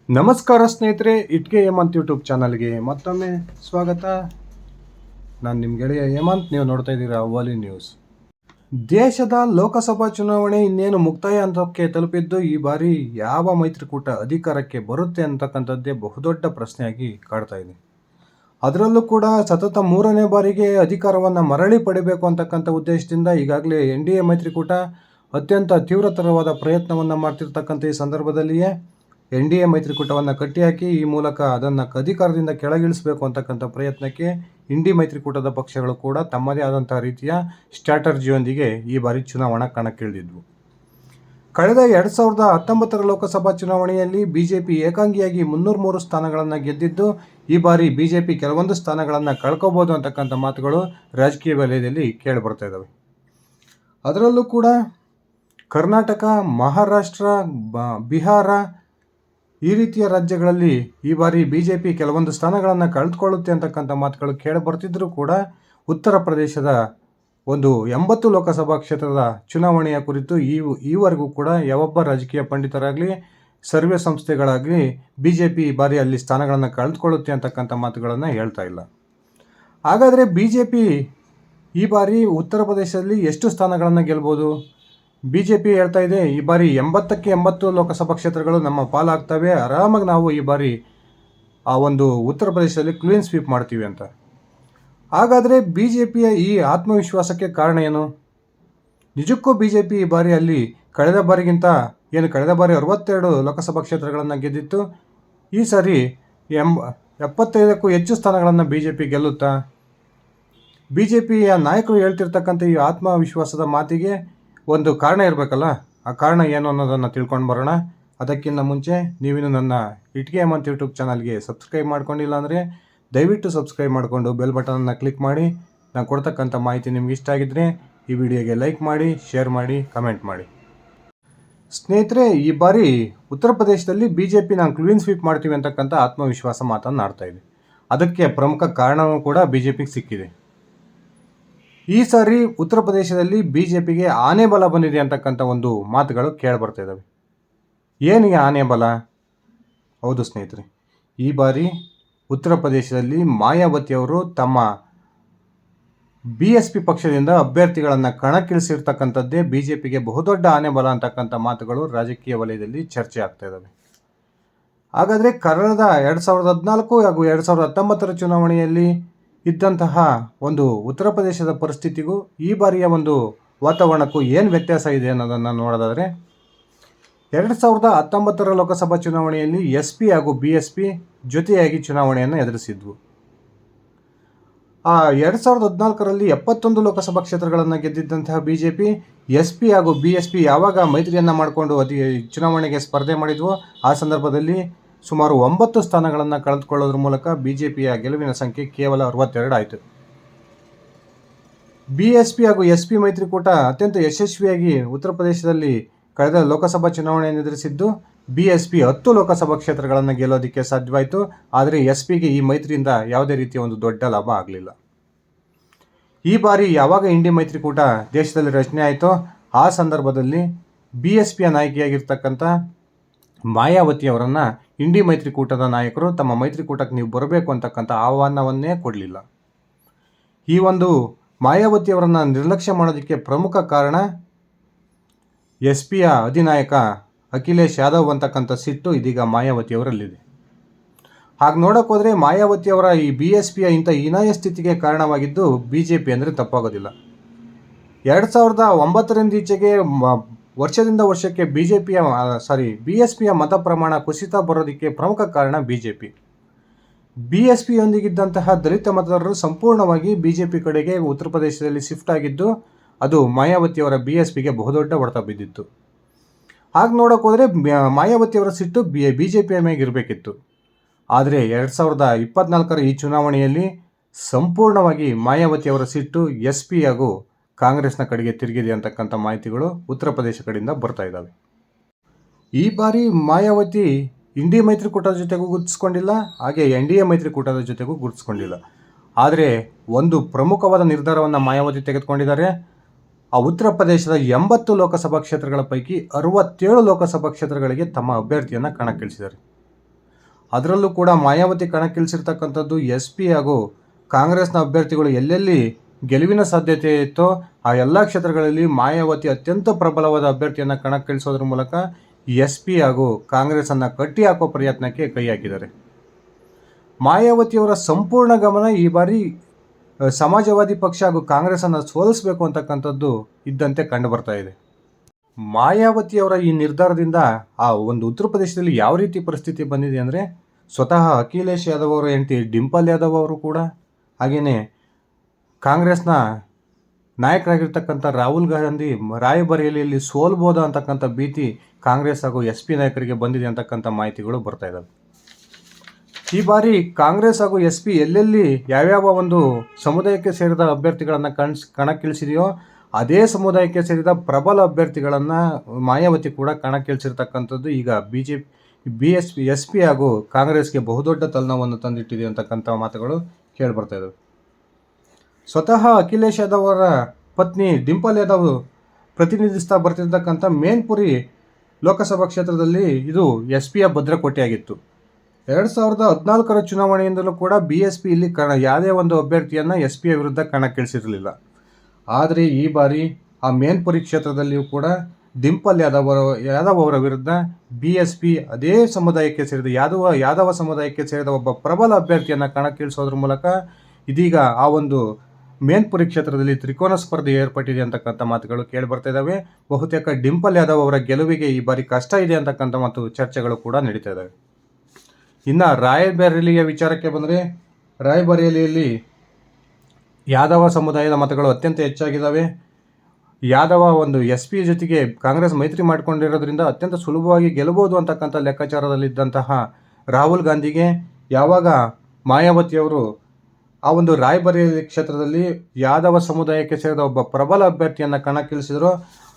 ನಮಸ್ಕಾರ ಸ್ನೇಹಿತರೆ, ಇಟ್ಕೆ ಹೇಮಂತ್ ಯೂಟ್ಯೂಬ್ ಚಾನಲ್ಗೆ ಮತ್ತೊಮ್ಮೆ ಸ್ವಾಗತ. ನಾನು ನಿಮ್ಮ ಗೆಳೆಯ ಹೇಮಂತ್. ನೀವು ನೋಡ್ತಾ ಇದ್ದೀರಾ ವಾಲಿ ನ್ಯೂಸ್. ದೇಶದ ಲೋಕಸಭಾ ಚುನಾವಣೆ ಇನ್ನೇನು ಮುಕ್ತಾಯ ಹಂತಕ್ಕೆ ತಲುಪಿದ್ದು, ಈ ಬಾರಿ ಯಾವ ಮೈತ್ರಿಕೂಟ ಅಧಿಕಾರಕ್ಕೆ ಬರುತ್ತೆ ಅಂತಕ್ಕಂಥದ್ದೇ ಬಹುದೊಡ್ಡ ಪ್ರಶ್ನೆಯಾಗಿ ಕಾಡ್ತಾ ಇದೆ. ಅದರಲ್ಲೂ ಕೂಡ ಸತತ 3ನೇ ಬಾರಿಗೆ ಅಧಿಕಾರವನ್ನು ಮರಳಿ ಪಡಿಬೇಕು ಅಂತಕ್ಕಂಥ ಉದ್ದೇಶದಿಂದ ಈಗಾಗಲೇ NDA ಮೈತ್ರಿಕೂಟ ಅತ್ಯಂತ ತೀವ್ರತರವಾದ ಪ್ರಯತ್ನವನ್ನು ಮಾಡ್ತಿರ್ತಕ್ಕಂಥ ಈ ಸಂದರ್ಭದಲ್ಲಿಯೇ NDA ಮೈತ್ರಿಕೂಟವನ್ನು ಕಟ್ಟಿಹಾಕಿ ಈ ಮೂಲಕ ಅದನ್ನು ಅಧಿಕಾರದಿಂದ ಕೆಳಗಿಳಿಸಬೇಕು ಅಂತಕ್ಕಂಥ ಪ್ರಯತ್ನಕ್ಕೆ ಇಂಡಿ ಮೈತ್ರಿಕೂಟದ ಪಕ್ಷಗಳು ಕೂಡ ತಮ್ಮದೇ ಆದಂತಹ ರೀತಿಯ ಸ್ಟ್ರಾಟರ್ಜಿಯೊಂದಿಗೆ ಈ ಬಾರಿ ಚುನಾವಣಾ ಕಣಕ್ಕಿಳಿದಿದ್ವು. ಕಳೆದ 2019ರ ಲೋಕಸಭಾ ಚುನಾವಣೆಯಲ್ಲಿ ಬಿಜೆಪಿ ಏಕಾಂಗಿಯಾಗಿ 303 ಸ್ಥಾನಗಳನ್ನು ಗೆದ್ದಿದ್ದು, ಈ ಬಾರಿ ಬಿಜೆಪಿ ಕೆಲವೊಂದು ಸ್ಥಾನಗಳನ್ನು ಕಳ್ಕೋಬಹುದು ಅಂತಕ್ಕಂಥ ಮಾತುಗಳು ರಾಜಕೀಯ ವಲಯದಲ್ಲಿ ಕೇಳಿಬರ್ತಾ ಇದ್ದಾವೆ. ಅದರಲ್ಲೂ ಕೂಡ ಕರ್ನಾಟಕ, ಮಹಾರಾಷ್ಟ್ರ, ಬಿಹಾರ ಈ ರೀತಿಯ ರಾಜ್ಯಗಳಲ್ಲಿ ಈ ಬಾರಿ ಬಿಜೆಪಿ ಕೆಲವೊಂದು ಸ್ಥಾನಗಳನ್ನು ಕಳೆದುಕೊಳ್ಳುತ್ತೆ ಅಂತಕ್ಕಂಥ ಮಾತುಗಳು ಕೇಳಿಬರ್ತಿದ್ರೂ ಕೂಡ ಉತ್ತರ ಪ್ರದೇಶದ ಒಂದು 80 ಲೋಕಸಭಾ ಕ್ಷೇತ್ರದ ಚುನಾವಣೆಯ ಕುರಿತು ಈವರೆಗೂ ಕೂಡ ಯಾವೊಬ್ಬ ರಾಜಕೀಯ ಪಂಡಿತರಾಗಲಿ ಸರ್ವೆ ಸಂಸ್ಥೆಗಳಾಗಲಿ ಬಿಜೆಪಿ ಈ ಬಾರಿ ಅಲ್ಲಿ ಸ್ಥಾನಗಳನ್ನು ಕಳೆದುಕೊಳ್ಳುತ್ತೆ ಅಂತಕ್ಕಂಥ ಮಾತುಗಳನ್ನು ಹೇಳ್ತಾ ಇಲ್ಲ. ಹಾಗಾದರೆ ಬಿಜೆಪಿ ಈ ಬಾರಿ ಉತ್ತರ ಪ್ರದೇಶದಲ್ಲಿ ಎಷ್ಟು ಸ್ಥಾನಗಳನ್ನು ಗೆಲ್ಬೋದು? ಬಿಜೆಪಿ ಹೇಳ್ತಾ ಇದೆ, ಈ ಬಾರಿ 80ಕ್ಕೆ 80 ಲೋಕಸಭಾ ಕ್ಷೇತ್ರಗಳು ನಮ್ಮ ಪಾಲಾಗ್ತವೆ, ಆರಾಮಾಗಿ ನಾವು ಈ ಬಾರಿ ಆ ಒಂದು ಉತ್ತರ ಪ್ರದೇಶದಲ್ಲಿ ಕ್ಲೀನ್ ಸ್ವೀಪ್ ಮಾಡ್ತೀವಿ ಅಂತ. ಹಾಗಾದರೆ ಬಿಜೆಪಿಯ ಈ ಆತ್ಮವಿಶ್ವಾಸಕ್ಕೆ ಕಾರಣ ಏನು? ನಿಜಕ್ಕೂ ಬಿಜೆಪಿ ಈ ಬಾರಿ ಅಲ್ಲಿ ಕಳೆದ ಬಾರಿ 62 ಲೋಕಸಭಾ ಕ್ಷೇತ್ರಗಳನ್ನು ಗೆದ್ದಿತ್ತು. ಈ ಸಾರಿ 75ಕ್ಕೂ ಹೆಚ್ಚು ಸ್ಥಾನಗಳನ್ನು ಬಿಜೆಪಿ ಗೆಲ್ಲುತ್ತಾ? ಬಿಜೆಪಿಯ ನಾಯಕರು ಹೇಳ್ತಿರ್ತಕ್ಕಂಥ ಈ ಆತ್ಮವಿಶ್ವಾಸದ ಮಾತಿಗೆ ಒಂದು ಕಾರಣ ಇರಬೇಕಲ್ಲ. ಆ ಕಾರಣ ಏನು ಅನ್ನೋದನ್ನು ತಿಳ್ಕೊಂಡು ಬರೋಣ. ಅದಕ್ಕಿಂತ ಮುಂಚೆ ನೀವಿನ್ನು ನನ್ನ ಇಟ್ಕೆ ಹೇಮಂತ್ ಯೂಟ್ಯೂಬ್ ಚಾನಲ್ಗೆ ಸಬ್ಸ್ಕ್ರೈಬ್ ಮಾಡ್ಕೊಂಡಿಲ್ಲ ಅಂದರೆ ದಯವಿಟ್ಟು ಸಬ್ಸ್ಕ್ರೈಬ್ ಮಾಡಿಕೊಂಡು ಬೆಲ್ ಬಟನನ್ನು ಕ್ಲಿಕ್ ಮಾಡಿ. ನಾನು ಕೊಡ್ತಕ್ಕಂಥ ಮಾಹಿತಿ ನಿಮ್ಗೆ ಇಷ್ಟ ಆಗಿದ್ದರೆ ಈ ವಿಡಿಯೋಗೆ ಲೈಕ್ ಮಾಡಿ, ಶೇರ್ ಮಾಡಿ, ಕಮೆಂಟ್ ಮಾಡಿ. ಸ್ನೇಹಿತರೆ, ಈ ಬಾರಿ ಉತ್ತರ ಪ್ರದೇಶದಲ್ಲಿ ಬಿಜೆಪಿ ನಾವು ಕ್ಲೀನ್ ಸ್ವೀಪ್ ಮಾಡ್ತೀವಿ ಅಂತಕ್ಕಂಥ ಆತ್ಮವಿಶ್ವಾಸ ಮಾತನ್ನು ಆಡ್ತಾ ಇದೆ. ಅದಕ್ಕೆ ಪ್ರಮುಖ ಕಾರಣವೂ ಕೂಡ ಬಿಜೆಪಿಗೆ ಸಿಕ್ಕಿದೆ. ಈ ಸಾರಿ ಉತ್ತರ ಪ್ರದೇಶದಲ್ಲಿ ಬಿಜೆಪಿಗೆ ಆನೆ ಬಲ ಬಂದಿದೆ ಅಂತಕ್ಕಂಥ ಒಂದು ಮಾತುಗಳು ಕೇಳಿಬರ್ತಾ ಇದ್ದಾವೆ. ಏನಿಗೆ ಆನೆ ಬಲ? ಹೌದು ಸ್ನೇಹಿತರೆ, ಈ ಬಾರಿ ಉತ್ತರ ಪ್ರದೇಶದಲ್ಲಿ ಮಾಯಾವತಿ ಅವರು ತಮ್ಮ BSP ಪಕ್ಷದಿಂದ ಅಭ್ಯರ್ಥಿಗಳನ್ನು ಕಣಕ್ಕಿಳಿಸಿರ್ತಕ್ಕಂಥದ್ದೇ ಬಿಜೆಪಿಗೆ ಬಹುದೊಡ್ಡ ಆನೆ ಬಲ ಅಂತಕ್ಕಂಥ ಮಾತುಗಳು ರಾಜಕೀಯ ವಲಯದಲ್ಲಿ ಚರ್ಚೆ ಆಗ್ತಾ ಇದ್ದಾವೆ. ಹಾಗಾದರೆ ಕಳೆದ 2014 ಹಾಗೂ 2019ರ ಚುನಾವಣೆಯಲ್ಲಿ ಇದ್ದಂತಹ ಒಂದು ಉತ್ತರ ಪ್ರದೇಶದ ಪರಿಸ್ಥಿತಿಗೂ ಈ ಬಾರಿಯ ಒಂದು ವಾತಾವರಣಕ್ಕೂ ಏನು ವ್ಯತ್ಯಾಸ ಇದೆ ಅನ್ನೋದನ್ನು ನೋಡೋದಾದರೆ, 2019ರ ಲೋಕಸಭಾ ಚುನಾವಣೆಯಲ್ಲಿ SP ಹಾಗೂ BSP ಜೊತೆಯಾಗಿ ಚುನಾವಣೆಯನ್ನು ಎದುರಿಸಿದ್ವು. 2014ರಲ್ಲಿ 71 ಲೋಕಸಭಾ ಕ್ಷೇತ್ರಗಳನ್ನು ಗೆದ್ದಿದ್ದಂತಹ ಬಿಜೆಪಿ SP ಹಾಗೂ BSP ಯಾವಾಗ ಮೈತ್ರಿಯನ್ನು ಮಾಡಿಕೊಂಡು ಚುನಾವಣೆಗೆ ಸ್ಪರ್ಧೆ ಮಾಡಿದ್ವೋ ಆ ಸಂದರ್ಭದಲ್ಲಿ ಸುಮಾರು 9 ಸ್ಥಾನಗಳನ್ನು ಕಳೆದುಕೊಳ್ಳೋದ್ರ ಮೂಲಕ ಬಿಜೆಪಿಯ ಗೆಲುವಿನ ಸಂಖ್ಯೆ ಕೇವಲ 62 ಆಯಿತು. BSP ಹಾಗೂ SP ಮೈತ್ರಿಕೂಟ ಅತ್ಯಂತ ಯಶಸ್ವಿಯಾಗಿ ಉತ್ತರ ಪ್ರದೇಶದಲ್ಲಿ ಕಳೆದ ಲೋಕಸಭಾ ಚುನಾವಣೆಯನ್ನು ಎದುರಿಸಿದ್ದು, BSP 10 ಲೋಕಸಭಾ ಕ್ಷೇತ್ರಗಳನ್ನು ಗೆಲ್ಲೋದಕ್ಕೆ ಸಾಧ್ಯವಾಯಿತು. ಆದರೆ SPಗೆ ಈ ಮೈತ್ರಿಯಿಂದ ಯಾವುದೇ ರೀತಿಯ ಒಂದು ದೊಡ್ಡ ಲಾಭ ಆಗಲಿಲ್ಲ. ಈ ಬಾರಿ ಯಾವಾಗ ಇಂಡಿ ಮೈತ್ರಿಕೂಟ ದೇಶದಲ್ಲಿ ರಚನೆ ಆಯಿತೋ ಆ ಸಂದರ್ಭದಲ್ಲಿ BSPಯ ನಾಯಕಿಯಾಗಿರ್ತಕ್ಕಂಥ ಮಾಯಾವತಿ ಅವರನ್ನು ಇಂಡಿ ಮೈತ್ರಿಕೂಟದ ನಾಯಕರು ತಮ್ಮ ಮೈತ್ರಿಕೂಟಕ್ಕೆ ನೀವು ಬರಬೇಕು ಅಂತಕ್ಕಂಥ ಆಹ್ವಾನವನ್ನೇ ಕೊಡಲಿಲ್ಲ. ಈ ಒಂದು ಮಾಯಾವತಿಯವರನ್ನು ನಿರ್ಲಕ್ಷ್ಯ ಮಾಡೋದಕ್ಕೆ ಪ್ರಮುಖ ಕಾರಣ SPಯ ಅಧಿನಾಯಕ ಅಖಿಲೇಶ್ ಯಾದವ್ ಅಂತಕ್ಕಂಥ ಸಿಟ್ಟು ಇದೀಗ ಮಾಯಾವತಿಯವರಲ್ಲಿದೆ. ಹಾಗೆ ನೋಡೋಕೆ ಹೋದರೆ ಮಾಯಾವತಿಯವರ ಈ BSPಯ ಇಂಥ ಹೀನಾಯ ಸ್ಥಿತಿಗೆ ಕಾರಣವಾಗಿದ್ದು ಬಿಜೆಪಿ ಅಂದರೆ ತಪ್ಪಾಗೋದಿಲ್ಲ. 2009ರಿಂದ ಈಚೆಗೆ ವರ್ಷದಿಂದ ವರ್ಷಕ್ಕೆ BSPಯ ಮತ ಪ್ರಮಾಣ ಕುಸಿತ ಬರೋದಕ್ಕೆ ಪ್ರಮುಖ ಕಾರಣ ಬಿಜೆಪಿ. BSPಯೊಂದಿಗಿದ್ದಂತಹ ದಲಿತ ಮತದಾರರು ಸಂಪೂರ್ಣವಾಗಿ ಬಿಜೆಪಿ ಕಡೆಗೆ ಉತ್ತರ ಪ್ರದೇಶದಲ್ಲಿ ಶಿಫ್ಟ್ ಆಗಿದ್ದು, ಅದು ಮಾಯಾವತಿಯವರ BSPಗೆ ಬಹುದೊಡ್ಡ ಹೊಡೆತ ಬಿದ್ದಿತ್ತು. ಹಾಗೆ ನೋಡೋಕೆ ಹೋದರೆ ಮಾಯಾವತಿಯವರ ಸಿಟ್ಟು ಬಿಜೆಪಿಯ ಮೇಲೆ ಇರಬೇಕಿತ್ತು. ಆದರೆ 2024ರ ಈ ಚುನಾವಣೆಯಲ್ಲಿ ಸಂಪೂರ್ಣವಾಗಿ ಮಾಯಾವತಿಯವರ ಸಿಟ್ಟು SP ಹಾಗೂ ಕಾಂಗ್ರೆಸ್ನ ಕಡೆಗೆ ತಿರುಗಿದೆ ಅಂತಕ್ಕಂಥ ಮಾಹಿತಿಗಳು ಉತ್ತರ ಪ್ರದೇಶ ಕಡೆಯಿಂದ ಬರ್ತಾ ಇದ್ದಾವೆ. ಈ ಬಾರಿ ಮಾಯಾವತಿ ಇಂಡಿ ಮೈತ್ರಿಕೂಟದ ಜೊತೆಗೂ ಗುರುತಿಸ್ಕೊಂಡಿಲ್ಲ, ಹಾಗೆ NDA ಮೈತ್ರಿಕೂಟದ ಜೊತೆಗೂ ಗುರುತಿಸ್ಕೊಂಡಿಲ್ಲ. ಆದರೆ ಒಂದು ಪ್ರಮುಖವಾದ ನಿರ್ಧಾರವನ್ನು ಮಾಯಾವತಿ ತೆಗೆದುಕೊಂಡಿದ್ದಾರೆ. ಆ ಉತ್ತರ ಪ್ರದೇಶದ 80 ಲೋಕಸಭಾ ಕ್ಷೇತ್ರಗಳ ಪೈಕಿ 67 ಲೋಕಸಭಾ ಕ್ಷೇತ್ರಗಳಿಗೆ ತಮ್ಮ ಅಭ್ಯರ್ಥಿಯನ್ನು ಕಣಕ್ಕಿಳಿಸಿದ್ದಾರೆ. ಅದರಲ್ಲೂ ಕೂಡ ಮಾಯಾವತಿ ಕಣಕ್ಕಿಳಿಸಿರ್ತಕ್ಕಂಥದ್ದು SP ಹಾಗೂ ಕಾಂಗ್ರೆಸ್ನ ಅಭ್ಯರ್ಥಿಗಳು ಎಲ್ಲೆಲ್ಲಿ ಗೆಲುವಿನ ಸಾಧ್ಯತೆ ಇತ್ತೋ ಆ ಎಲ್ಲ ಕ್ಷೇತ್ರಗಳಲ್ಲಿ ಮಾಯಾವತಿ ಅತ್ಯಂತ ಪ್ರಬಲವಾದ ಅಭ್ಯರ್ಥಿಯನ್ನು ಕಣಕ್ಕಿಳಿಸೋದ್ರ ಮೂಲಕ SP ಹಾಗೂ ಕಾಂಗ್ರೆಸ್ಸನ್ನು ಕಟ್ಟಿ ಹಾಕೋ ಪ್ರಯತ್ನಕ್ಕೆ ಕೈ ಹಾಕಿದ್ದಾರೆ. ಮಾಯಾವತಿಯವರ ಸಂಪೂರ್ಣ ಗಮನ ಈ ಬಾರಿ ಸಮಾಜವಾದಿ ಪಕ್ಷ ಹಾಗೂ ಕಾಂಗ್ರೆಸ್ಸನ್ನು ಸೋಲಿಸಬೇಕು ಅಂತಕ್ಕಂಥದ್ದು ಇದ್ದಂತೆ ಕಂಡು ಬರ್ತಾ ಇದೆ. ಮಾಯಾವತಿಯವರ ಈ ನಿರ್ಧಾರದಿಂದ ಆ ಒಂದು ಉತ್ತರ ಪ್ರದೇಶದಲ್ಲಿ ಯಾವ ರೀತಿ ಪರಿಸ್ಥಿತಿ ಬಂದಿದೆ ಅಂದರೆ, ಸ್ವತಃ ಅಖಿಲೇಶ್ ಯಾದವ್ ಅವರ ಹೆಂಡತಿ ಡಿಂಪಲ್ ಯಾದವ್ ಅವರು ಕೂಡ, ಹಾಗೆಯೇ ಕಾಂಗ್ರೆಸ್ನ ನಾಯಕರಾಗಿರ್ತಕ್ಕಂಥ ರಾಹುಲ್ ಗಾಂಧಿ ರಾಯಬರೇಲಿಯಲ್ಲಿ ಸೋಲ್ಬೋದ ಅಂತಕ್ಕಂಥ ಭೀತಿ ಕಾಂಗ್ರೆಸ್ ಹಾಗೂ SP ನಾಯಕರಿಗೆ ಬಂದಿದೆ ಅಂತಕ್ಕಂಥ ಮಾಹಿತಿಗಳು ಬರ್ತಾ ಇದ್ದಾವೆ. ಈ ಬಾರಿ ಕಾಂಗ್ರೆಸ್ ಹಾಗೂ SP ಎಲ್ಲೆಲ್ಲಿ ಯಾವ್ಯಾವ ಒಂದು ಸಮುದಾಯಕ್ಕೆ ಸೇರಿದ ಅಭ್ಯರ್ಥಿಗಳನ್ನು ಕಣಕ್ಕಿಳಿಸಿದೆಯೋ ಅದೇ ಸಮುದಾಯಕ್ಕೆ ಸೇರಿದ ಪ್ರಬಲ ಅಭ್ಯರ್ಥಿಗಳನ್ನು ಮಾಯಾವತಿ ಕೂಡ ಕಣಕ್ಕಿಳಿಸಿರ್ತಕ್ಕಂಥದ್ದು ಈಗ SP ಹಾಗೂ ಕಾಂಗ್ರೆಸ್ಗೆ ಬಹುದೊಡ್ಡ ತಲೆನೋವನ್ನು ತಂದಿಟ್ಟಿದೆ ಅಂತಕ್ಕಂಥ ಮಾತುಗಳು ಕೇಳಿಬರ್ತಾ ಇದ್ದಾವೆ. ಸ್ವತಃ ಅಖಿಲೇಶ್ ಯಾದವ್ ಅವರ ಪತ್ನಿ ಡಿಂಪಲ್ ಯಾದವ್ ಪ್ರತಿನಿಧಿಸ್ತಾ ಬರ್ತಿರ್ತಕ್ಕಂಥ ಮೇನ್ಪುರಿ ಲೋಕಸಭಾ ಕ್ಷೇತ್ರದಲ್ಲಿ ಇದು SPಯ ಭದ್ರಕೋಟೆಯಾಗಿತ್ತು. 2014ರ ಚುನಾವಣೆಯಿಂದಲೂ ಕೂಡ BSP ಇಲ್ಲಿ ಯಾವುದೇ ಒಂದು ಅಭ್ಯರ್ಥಿಯನ್ನು SPಯ ವಿರುದ್ಧ ಕಣಕ್ಕಿಳಿಸಿರಲಿಲ್ಲ. ಆದರೆ ಈ ಬಾರಿ ಆ ಮೇನ್ಪುರಿ ಕ್ಷೇತ್ರದಲ್ಲಿಯೂ ಕೂಡ ಡಿಂಪಲ್ ಯಾದವ್ ಅವರ ವಿರುದ್ಧ BSP ಅದೇ ಸಮುದಾಯಕ್ಕೆ ಸೇರಿದ ಯಾದವ ಸಮುದಾಯಕ್ಕೆ ಸೇರಿದ ಒಬ್ಬ ಪ್ರಬಲ ಅಭ್ಯರ್ಥಿಯನ್ನು ಕಣಕ್ಕಿಳಿಸೋದ್ರ ಮೂಲಕ ಇದೀಗ ಆ ಒಂದು ಮೇನ್ಪುರಿ ಕ್ಷೇತ್ರದಲ್ಲಿ ತ್ರಿಕೋನ ಸ್ಪರ್ಧೆ ಏರ್ಪಟ್ಟಿದೆ ಅಂತಕ್ಕಂಥ ಮಾತುಗಳು ಕೇಳಿಬರ್ತಾ ಇದ್ದಾವೆ. ಬಹುತೇಕ ಡಿಂಪಲ್ ಯಾದವ್ ಅವರ ಗೆಲುವಿಗೆ ಈ ಬಾರಿ ಕಷ್ಟ ಇದೆ ಅಂತಕ್ಕಂಥ ಮತ್ತು ಚರ್ಚೆಗಳು ಕೂಡ ನಡೀತಾ ಇದ್ದಾವೆ. ಇನ್ನು ರಾಯಬರೇಲಿಯ ವಿಚಾರಕ್ಕೆ ಬಂದರೆ, ರಾಯಬರೇಲಿಯಲ್ಲಿ ಯಾದವ ಸಮುದಾಯದ ಮತಗಳು ಅತ್ಯಂತ ಹೆಚ್ಚಾಗಿದ್ದಾವೆ. ಯಾದವ ಒಂದು SP ಜೊತೆಗೆ ಕಾಂಗ್ರೆಸ್ ಮೈತ್ರಿ ಮಾಡಿಕೊಂಡಿರೋದ್ರಿಂದ ಅತ್ಯಂತ ಸುಲಭವಾಗಿ ಗೆಲ್ಲಬಹುದು ಅಂತಕ್ಕಂಥ ಲೆಕ್ಕಾಚಾರದಲ್ಲಿದ್ದಂತಹ ರಾಹುಲ್ ಗಾಂಧಿಗೆ ಯಾವಾಗ ಮಾಯಾವತಿಯವರು ಆ ಒಂದು ರಾಯಬರೇಲಿ ಕ್ಷೇತ್ರದಲ್ಲಿ ಯಾದವ ಸಮುದಾಯಕ್ಕೆ ಸೇರಿದ ಒಬ್ಬ ಪ್ರಬಲ ಅಭ್ಯರ್ಥಿಯನ್ನು ಕಣಕ್ಕಿಳಿಸಿದ್ರು,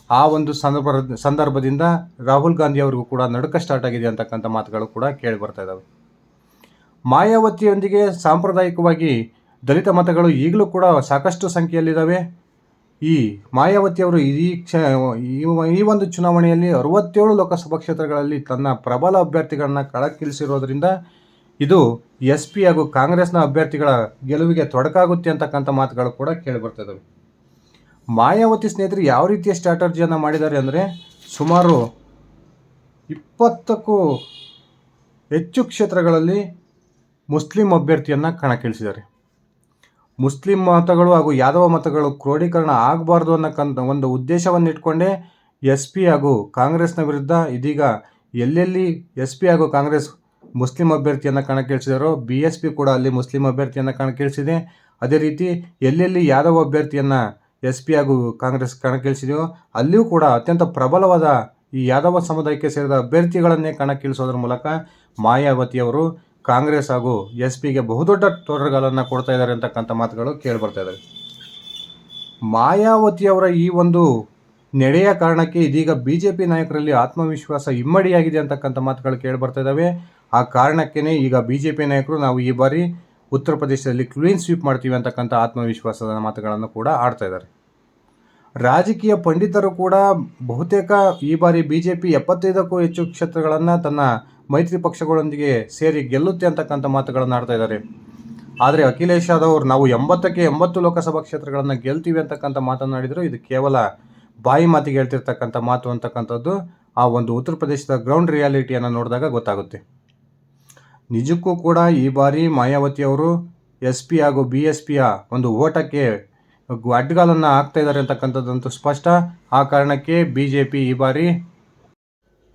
ಆ ಒಂದು ಸಂದರ್ಭದಿಂದ ರಾಹುಲ್ ಗಾಂಧಿ ಅವರಿಗೂ ಕೂಡ ನಡುಕ ಸ್ಟಾರ್ಟ್ ಆಗಿದೆ ಅಂತಕ್ಕಂಥ ಮಾತುಗಳು ಕೂಡ ಕೇಳಿ ಬರ್ತಾ ಇದ್ದಾವೆ. ಮಾಯಾವತಿಯೊಂದಿಗೆ ಸಾಂಪ್ರದಾಯಿಕವಾಗಿ ದಲಿತ ಮತಗಳು ಈಗಲೂ ಕೂಡ ಸಾಕಷ್ಟು ಸಂಖ್ಯೆಯಲ್ಲಿದ್ದಾವೆ. ಈ ಮಾಯಾವತಿಯವರು ಈ ಒಂದು ಚುನಾವಣೆಯಲ್ಲಿ 67 ಲೋಕಸಭಾ ಕ್ಷೇತ್ರಗಳಲ್ಲಿ ತನ್ನ ಪ್ರಬಲ ಅಭ್ಯರ್ಥಿಗಳನ್ನ ಕಣಕ್ಕಿಳಿಸಿರೋದ್ರಿಂದ ಇದು SP ಹಾಗೂ ಕಾಂಗ್ರೆಸ್ನ ಅಭ್ಯರ್ಥಿಗಳ ಗೆಲುವಿಗೆ ತೊಡಕಾಗುತ್ತೆ ಅಂತಕ್ಕಂಥ ಮಾತುಗಳು ಕೂಡ ಕೇಳಿಬರ್ತಾ ಇದ್ದಾವೆ. ಮಾಯಾವತಿ ಸ್ನೇಹಿತರು ಯಾವ ರೀತಿಯ ಸ್ಟ್ರಾಟಜಿಯನ್ನು ಮಾಡಿದ್ದಾರೆ ಅಂದರೆ, ಸುಮಾರು 20ಕ್ಕೂ ಹೆಚ್ಚು ಕ್ಷೇತ್ರಗಳಲ್ಲಿ ಮುಸ್ಲಿಂ ಅಭ್ಯರ್ಥಿಯನ್ನು ಕಣಕ್ಕಿಳಿಸಿದ್ದಾರೆ. ಮುಸ್ಲಿಂ ಮತಗಳು ಹಾಗೂ ಯಾದವ ಮತಗಳು ಕ್ರೋಢೀಕರಣ ಆಗಬಾರ್ದು ಅನ್ನೋಕ್ಕಂಥ ಒಂದು ಉದ್ದೇಶವನ್ನು ಇಟ್ಕೊಂಡೇ SP ಹಾಗೂ ಕಾಂಗ್ರೆಸ್ನ ವಿರುದ್ಧ ಇದೀಗ ಎಲ್ಲೆಲ್ಲಿ SP ಹಾಗೂ ಕಾಂಗ್ರೆಸ್ ಮುಸ್ಲಿಂ ಅಭ್ಯರ್ಥಿಯನ್ನು ಕಣಕ್ಕಿಳಿಸಿದಾರೋ BSP ಕೂಡ ಅಲ್ಲಿ ಮುಸ್ಲಿಂ ಅಭ್ಯರ್ಥಿಯನ್ನು ಕಣಕ್ಕಿಳಿಸಿದೆ. ಅದೇ ರೀತಿ ಎಲ್ಲೆಲ್ಲಿ ಯಾದವ ಅಭ್ಯರ್ಥಿಯನ್ನು SP ಹಾಗೂ ಕಾಂಗ್ರೆಸ್ ಕಣಕ್ಕಿಳಿಸಿದೆಯೋ ಅಲ್ಲಿಯೂ ಕೂಡ ಅತ್ಯಂತ ಪ್ರಬಲವಾದ ಈ ಯಾದವ ಸಮುದಾಯಕ್ಕೆ ಸೇರಿದ ಅಭ್ಯರ್ಥಿಗಳನ್ನೇ ಕಣಕ್ಕಿಳಿಸೋದ್ರ ಮೂಲಕ ಮಾಯಾವತಿಯವರು ಕಾಂಗ್ರೆಸ್ ಹಾಗೂ SPಗೆ ಬಹುದೊಡ್ಡ ತೊಡರುಗಳನ್ನು ಕೊಡ್ತಾ ಇದ್ದಾರೆ ಅಂತಕ್ಕಂಥ ಮಾತುಗಳು ಕೇಳಿಬರ್ತಾ ಇದ್ದಾವೆ. ಮಾಯಾವತಿಯವರ ಈ ಒಂದು ನಡೆಯ ಕಾರಣಕ್ಕೆ ಇದೀಗ BJP ನಾಯಕರಲ್ಲಿ ಆತ್ಮವಿಶ್ವಾಸ ಇಮ್ಮಡಿಯಾಗಿದೆ ಅಂತಕ್ಕಂಥ ಮಾತುಗಳು ಕೇಳಿಬರ್ತಾ ಇದ್ದಾವೆ. ಆ ಕಾರಣಕ್ಕೇ ಈಗ BJP ನಾಯಕರು ನಾವು ಈ ಬಾರಿ ಉತ್ತರ ಪ್ರದೇಶದಲ್ಲಿ ಕ್ಲೀನ್ ಸ್ವೀಪ್ ಮಾಡ್ತೀವಿ ಅಂತಕ್ಕಂಥ ಆತ್ಮವಿಶ್ವಾಸದ ಮಾತುಗಳನ್ನು ಕೂಡ ಆಡ್ತಾ ಇದ್ದಾರೆ. ರಾಜಕೀಯ ಪಂಡಿತರು ಕೂಡ ಬಹುತೇಕ ಈ ಬಾರಿ BJP 75ಕ್ಕೂ ಹೆಚ್ಚು ಕ್ಷೇತ್ರಗಳನ್ನು ತನ್ನ ಮೈತ್ರಿ ಪಕ್ಷಗಳೊಂದಿಗೆ ಸೇರಿ ಗೆಲ್ಲುತ್ತೆ ಅಂತಕ್ಕಂಥ ಮಾತುಗಳನ್ನು ಆಡ್ತಾ ಇದ್ದಾರೆ. ಆದರೆ ಅಖಿಲೇಶ್ ಯಾದವ್ ಅವರು ನಾವು 80ಕ್ಕೆ 80 ಲೋಕಸಭಾ ಕ್ಷೇತ್ರಗಳನ್ನು ಗೆಲ್ತೀವಿ ಅಂತಕ್ಕಂಥ ಮಾತನಾಡಿದರು. ಇದು ಕೇವಲ ಬಾಯಿ ಮಾತಿಗೆ ಹೇಳ್ತಿರ್ತಕ್ಕಂಥ ಮಾತು ಅಂತಕ್ಕಂಥದ್ದು ಆ ಒಂದು ಉತ್ತರ ಪ್ರದೇಶದ ಗ್ರೌಂಡ್ ರಿಯಾಲಿಟಿಯನ್ನು ನೋಡಿದಾಗ ಗೊತ್ತಾಗುತ್ತೆ. ನಿಜಕ್ಕೂ ಕೂಡ ಈ ಬಾರಿ ಮಾಯಾವತಿಯವರು SP ಹಾಗೂ BSPಯ ಒಂದು ಓಟಕ್ಕೆ ಅಡ್ಡಗಾಲನ್ನು ಹಾಕ್ತಾ ಇದ್ದಾರೆ ಅಂತಕ್ಕಂಥದ್ದಂತೂ ಸ್ಪಷ್ಟ. ಆ ಕಾರಣಕ್ಕೆ BJP ಈ ಬಾರಿ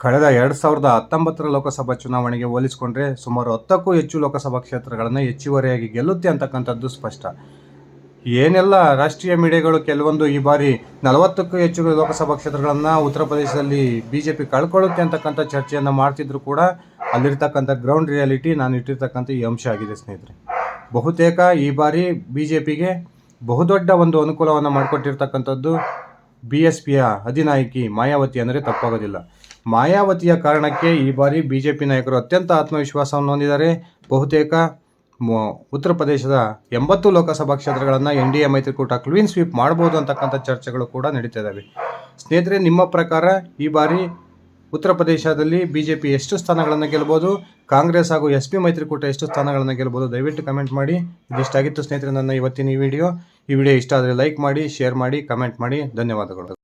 ಕಳೆದ 2019ರ ಲೋಕಸಭಾ ಚುನಾವಣೆಗೆ ಹೋಲಿಸಿಕೊಂಡ್ರೆ ಸುಮಾರು 10ಕ್ಕೂ ಹೆಚ್ಚು ಲೋಕಸಭಾ ಕ್ಷೇತ್ರಗಳನ್ನು ಹೆಚ್ಚುವರಿಯಾಗಿ ಗೆಲ್ಲುತ್ತೆ ಅಂತಕ್ಕಂಥದ್ದು ಸ್ಪಷ್ಟ. ಏನೆಲ್ಲ ರಾಷ್ಟ್ರೀಯ ಮೀಡಿಯಾಗಳು ಕೆಲವೊಂದು ಈ ಬಾರಿ 40ಕ್ಕೂ ಹೆಚ್ಚು ಲೋಕಸಭಾ ಕ್ಷೇತ್ರಗಳನ್ನು ಉತ್ತರ ಪ್ರದೇಶದಲ್ಲಿ BJP ಕಳ್ಕೊಳ್ಳುತ್ತೆ ಅಂತಕ್ಕಂಥ ಚರ್ಚೆಯನ್ನು ಮಾಡ್ತಿದ್ರು ಕೂಡ ಅಲ್ಲಿರ್ತಕ್ಕಂಥ ಗ್ರೌಂಡ್ ರಿಯಾಲಿಟಿ ನಾನು ಇಟ್ಟಿರ್ತಕ್ಕಂಥ ಈ ಅಂಶ ಆಗಿದೆ ಸ್ನೇಹಿತರೆ. ಬಹುತೇಕ ಈ ಬಾರಿ BJPಗೆ ಬಹುದೊಡ್ಡ ಒಂದು ಅನುಕೂಲವನ್ನು ಮಾಡಿಕೊಟ್ಟಿರ್ತಕ್ಕಂಥದ್ದು BSPಯ ಅಧಿನಾಯಕಿ ಮಾಯಾವತಿ ಅಂದರೆ ತಪ್ಪಾಗೋದಿಲ್ಲ. ಮಾಯಾವತಿಯ ಕಾರಣಕ್ಕೆ ಈ ಬಾರಿ BJP ನಾಯಕರು ಅತ್ಯಂತ ಆತ್ಮವಿಶ್ವಾಸವನ್ನು ಹೊಂದಿದ್ದಾರೆ. ಬಹುತೇಕ ಉತ್ತರ ಪ್ರದೇಶದ 80 ಲೋಕಸಭಾ ಕ್ಷೇತ್ರಗಳನ್ನು NDA ಮೈತ್ರಿಕೂಟ ಕ್ಲೀನ್ ಸ್ವೀಪ್ ಮಾಡ್ಬೋದು ಅಂತಕ್ಕಂಥ ಚರ್ಚೆಗಳು ಕೂಡ ನಡೀತಾ ಇದ್ದಾವೆ. ಸ್ನೇಹಿತರೆ, ನಿಮ್ಮ ಪ್ರಕಾರ ಈ ಬಾರಿ ಉತ್ತರ ಪ್ರದೇಶದಲ್ಲಿ BJP ಎಷ್ಟು ಸ್ಥಾನಗಳನ್ನು ಗೆಲ್ಬೋದು, ಕಾಂಗ್ರೆಸ್ ಹಾಗೂ SP ಮೈತ್ರಿಕೂಟ ಎಷ್ಟು ಸ್ಥಾನಗಳನ್ನು ಗೆಲ್ಬೋದು, ದಯವಿಟ್ಟು ಕಮೆಂಟ್ ಮಾಡಿ. ಇದಿಷ್ಟಾಗಿತ್ತು ಸ್ನೇಹಿತರೆ ನನ್ನ ಇವತ್ತಿನ ಈ ವಿಡಿಯೋ ಇಷ್ಟ ಆದರೆ ಲೈಕ್ ಮಾಡಿ, ಶೇರ್ ಮಾಡಿ, ಕಮೆಂಟ್ ಮಾಡಿ. ಧನ್ಯವಾದಗಳು.